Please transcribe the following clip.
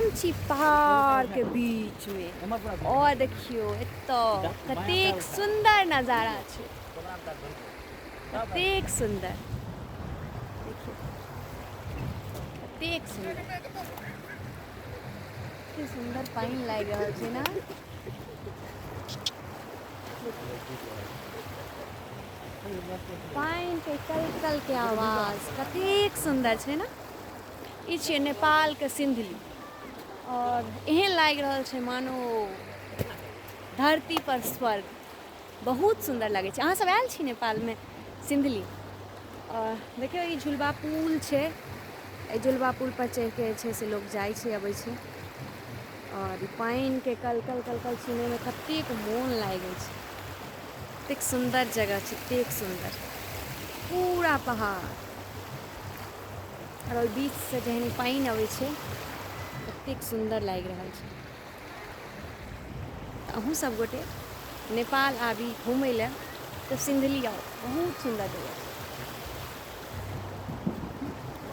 हम छी पहाड़ के बीच में और देखियो एतो कतेक सुंदर नजारा छै, कतेक सुंदर देखियो कतेक सुंदर, कतेक सुंदर पानी लागि रहल छै ना। पानी के कलकल के आवाज कतेक सुंदर छै ना। ई छै नेपाल के सिन्धली और एहन लागि रहल छै मानो धरती पर स्वर्ग, बहुत सुंदर लागै छै। अहाँ सब आयल छी नेपाल में सिन्धली? और देखियो ई झुलवा पुल छै, एहि झुलवा पुल पर चढ़ि के जे छै से लोग जाइ छै अबै छै और ई पानि के कलकल कलकल सुनै में कतेक मोन लागै छै। कतेक सुंदर जगह छै, कतेक सुंदर पूरा पहाड़ और ओहि बीच से जहन पानि अबै छै कतेक सुंदर लागि रहल छै। तऽ अहूँ सब गोटे नेपाल आबी घूमय लए तऽ सिन्धली आउ, बहुत सुंदर जगह छै।